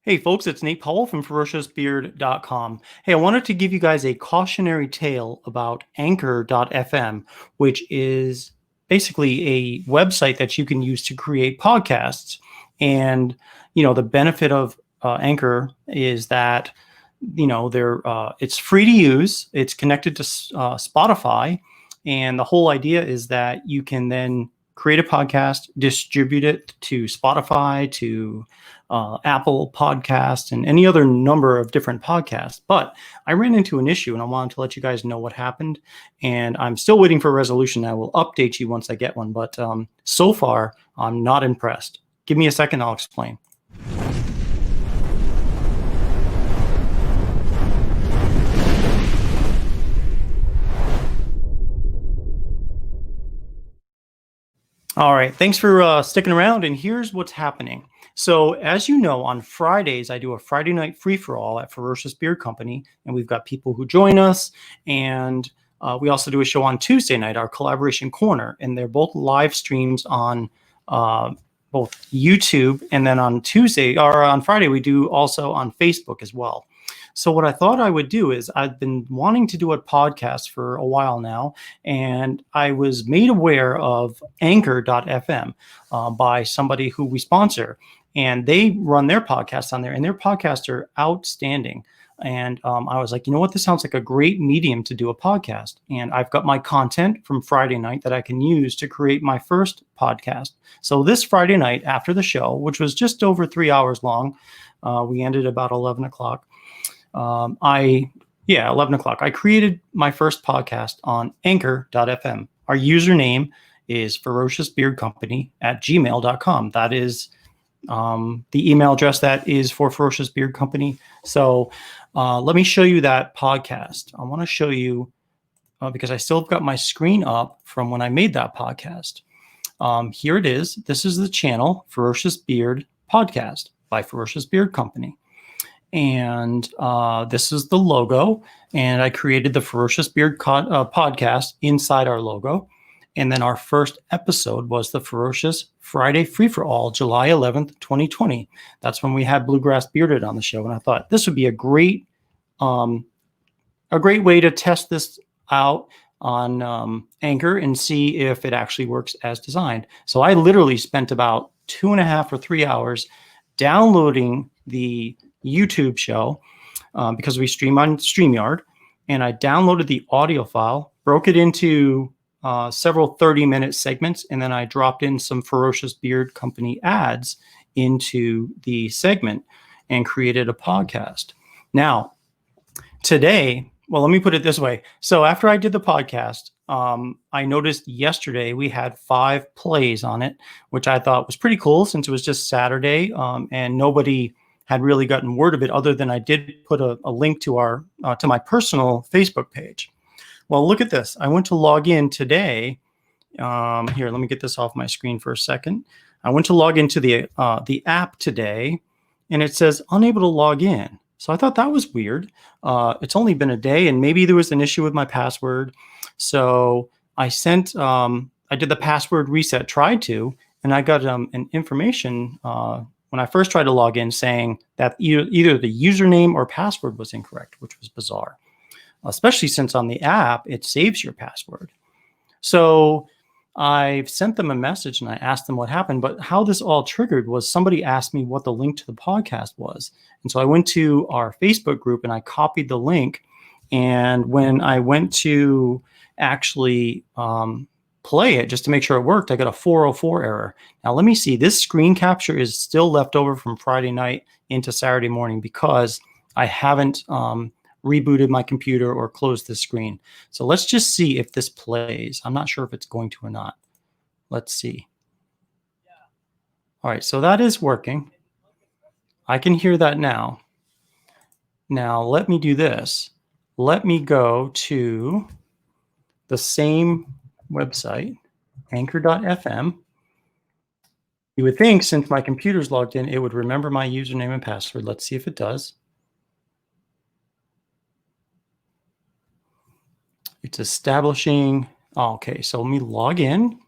Hey folks, it's Nate Powell from ferociousbeard.com. Hey, I wanted to give you guys a cautionary tale about Anchor.fm, which is basically a website that you can use to create podcasts. And, the benefit of Anchor is that, it's free to use. It's connected to Spotify. And the whole idea is that you can then create a podcast, distribute it to Spotify, to Apple Podcasts, and any other number of different podcasts. But I ran into an issue and I wanted to let you guys know what happened. And I'm still waiting for a resolution. I will update you once I get one. But so far, I'm not impressed. Give me a second, I'll explain. All right, thanks for sticking around. And here's what's happening. So, as you know, on Fridays, I do a Friday night free for all at Ferocious Beard Company, and we've got people who join us. And we also do a show on Tuesday night, our Collaboration Corner, and they're both live streams on both YouTube, and then on Tuesday or on Friday, we do also on Facebook as well. So what I thought I would do is I've been wanting to do a podcast for a while now, and I was made aware of Anchor.fm by somebody who we sponsor, and they run their podcasts on there, and their podcasts are outstanding. And I was like, you know what, this sounds like a great medium to do a podcast. And I've got my content from Friday night that I can use to create my first podcast. So this Friday night after the show, which was just over 3 hours long, we ended about 11 o'clock. 11 o'clock. I created my first podcast on Anchor.fm. Our username is ferociousbeardcompany@gmail.com. That is the email address that is for Ferocious Beard Company. So let me show you that podcast. I want to show you because I still have got my screen up from when I made that podcast. Here it is. This is the channel, Ferocious Beard Podcast by Ferocious Beard Company. And this is the logo. And I created the Ferocious Beard podcast inside our logo. And then our first episode was the Ferocious Friday Free-for-All, July 11th, 2020. That's when we had Bluegrass Bearded on the show. And I thought this would be a great way to test this out on Anchor and see if it actually works as designed. So I literally spent about 2.5 or 3 hours downloading the YouTube show because we stream on StreamYard, and I downloaded the audio file, broke it into several 30-minute segments, and then I dropped in some Ferocious Beard Company ads into the segment and created a podcast. Now, today, well, let me put it this way. So after I did the podcast, I noticed yesterday we had 5 plays on it, which I thought was pretty cool since it was just Saturday and nobody had really gotten word of it, other than I did put a link to our to my personal Facebook page. Well, look at this. I went to log in today. Here, let me get this off my screen for a second. I went to log into the app today, and it says unable to log in. So I thought that was weird. It's only been a day, and maybe there was an issue with my password. So I sent, I did the password reset, tried to, and I got an information when I first tried to log in saying that either the username or password was incorrect, which was bizarre, especially since on the app, it saves your password. So I sent them a message and I asked them what happened, but how this all triggered was somebody asked me what the link to the podcast was. And so I went to our Facebook group and I copied the link. And when I went to actually play it just to make sure it worked, I got a 404 error. Now let me see, this screen capture is still left over from Friday night into Saturday morning because I haven't rebooted my computer or closed the screen. So let's just see if this plays. I'm not sure if it's going to or not. Let's see. All right, so that is working. I can hear that now. Now let me do this. Let me go to the same website, Anchor.fm. You would think since my computer's logged in, it would remember my username and password. Let's see if it does. It's establishing. Oh, okay, so let me log in.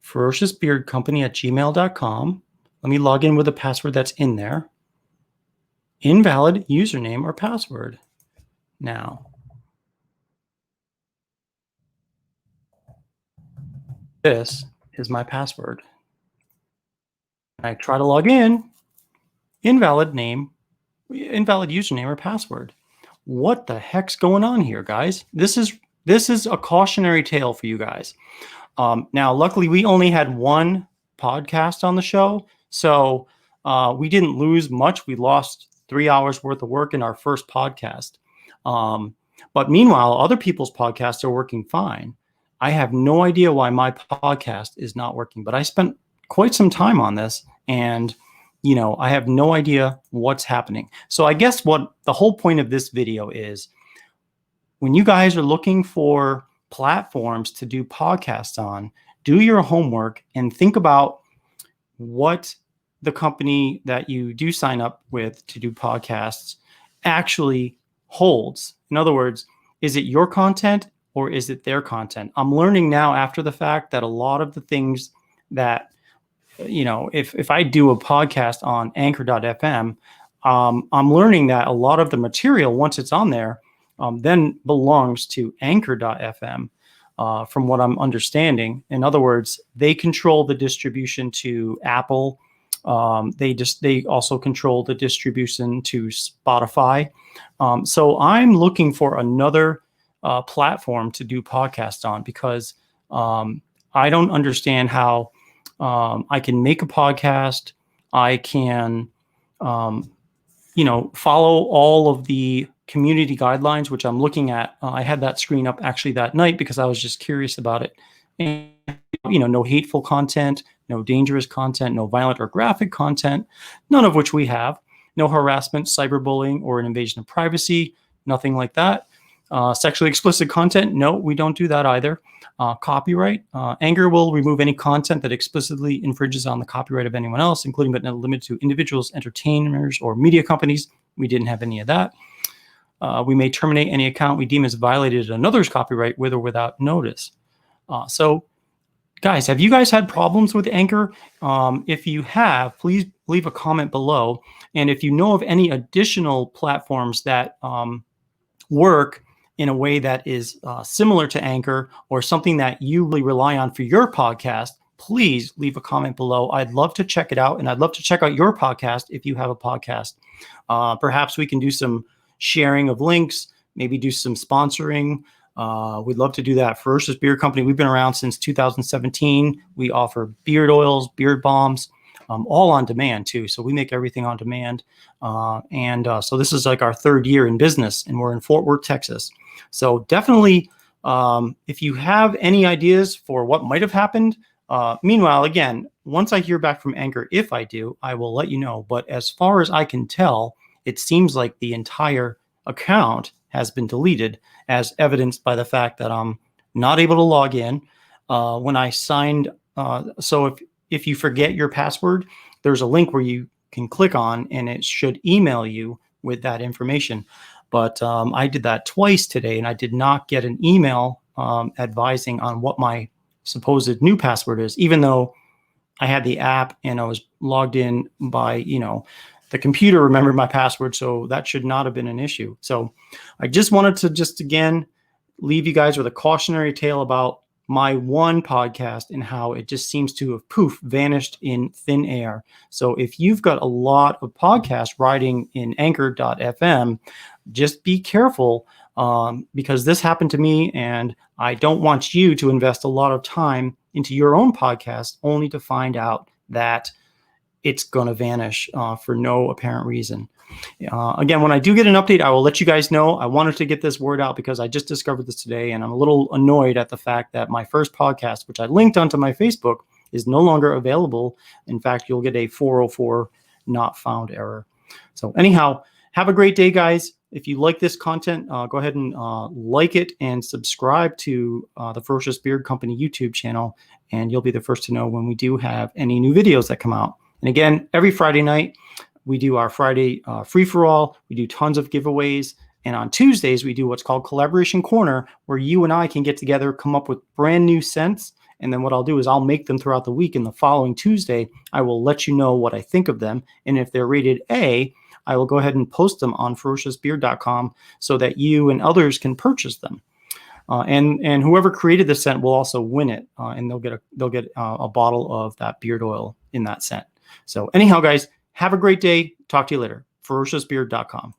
Ferocious Beard Company at gmail.com. Let me log in with a password that's in there. Invalid username or password. Now, this is my password. I try to log in, invalid name, invalid username or password. What the heck's going on here, guys? This is a cautionary tale for you guys. Now, luckily, we only had one podcast on the show, so we didn't lose much. We lost 3 hours worth of work in our first podcast. But meanwhile, other people's podcasts are working fine. I have no idea why my podcast is not working, but I spent quite some time on this, and I have no idea what's happening. So I guess what the whole point of this video is, when you guys are looking for platforms to do podcasts on, do your homework and think about what the company that you do sign up with to do podcasts actually holds. In other words, is it your content or is it their content? I'm learning now after the fact that a lot of the things that, if I do a podcast on anchor.fm, I'm learning that a lot of the material, once it's on there, then belongs to anchor.fm, from what I'm understanding. In other words, they control the distribution to Apple. They also control the distribution to Spotify. So I'm looking for another platform to do podcasts on, because I don't understand how I can make a podcast. I can, follow all of the community guidelines, which I'm looking at. I had that screen up actually that night because I was just curious about it. And, no hateful content, no dangerous content, no violent or graphic content, none of which we have. No harassment, cyberbullying, or an invasion of privacy, nothing like that. Sexually explicit content, no, we don't do that either. Copyright, Anchor will remove any content that explicitly infringes on the copyright of anyone else, including but not limited to individuals, entertainers, or media companies. We didn't have any of that. We may terminate any account we deem as violated another's copyright with or without notice. So, guys, have you guys had problems with Anchor? If you have, please leave a comment below. And if you know of any additional platforms that work in a way that is similar to Anchor, or something that you really rely on for your podcast, please leave a comment below. I'd love to check it out, and I'd love to check out your podcast if you have a podcast. Perhaps we can do some sharing of links, maybe do some sponsoring. We'd love to do that. Ferocious Beard Company, we've been around since 2017. We offer beard oils, beard balms, all on demand too. So we make everything on demand. So this is like our third year in business, and we're in Fort Worth, Texas. So definitely, if you have any ideas for what might have happened, meanwhile, again, once I hear back from Anchor, if I do, I will let you know. But as far as I can tell, it seems like the entire account has been deleted, as evidenced by the fact that I'm not able to log in. When I signed, so if you forget your password, there's a link where you can click on, and it should email you with that information. But I did that twice today, and I did not get an email advising on what my supposed new password is, even though I had the app and I was logged in by, the computer remembered my password, so that should not have been an issue. So I just wanted to again leave you guys with a cautionary tale about my one podcast and how it just seems to have vanished in thin air. So if you've got a lot of podcasts riding in anchor.fm, just be careful, because this happened to me, and I don't want you to invest a lot of time into your own podcast only to find out that it's going to vanish for no apparent reason. Again, when I do get an update, I will let you guys know. I wanted to get this word out because I just discovered this today, and I'm a little annoyed at the fact that my first podcast, which I linked onto my Facebook, is no longer available. In fact, you'll get a 404 not found error. So anyhow, have a great day, guys. If you like this content, go ahead and like it and subscribe to the Ferocious Beard Company YouTube channel, and you'll be the first to know when we do have any new videos that come out. And again, every Friday night, we do our Friday free-for-all. We do tons of giveaways. And on Tuesdays, we do what's called Collaboration Corner, where you and I can get together, come up with brand new scents. And then what I'll do is I'll make them throughout the week. And the following Tuesday, I will let you know what I think of them. And if they're rated A, I will go ahead and post them on ferociousbeard.com so that you and others can purchase them. And whoever created the scent will also win it, and they'll get a bottle of that beard oil in that scent. So anyhow, guys, have a great day. Talk to you later. ferociousbeard.com.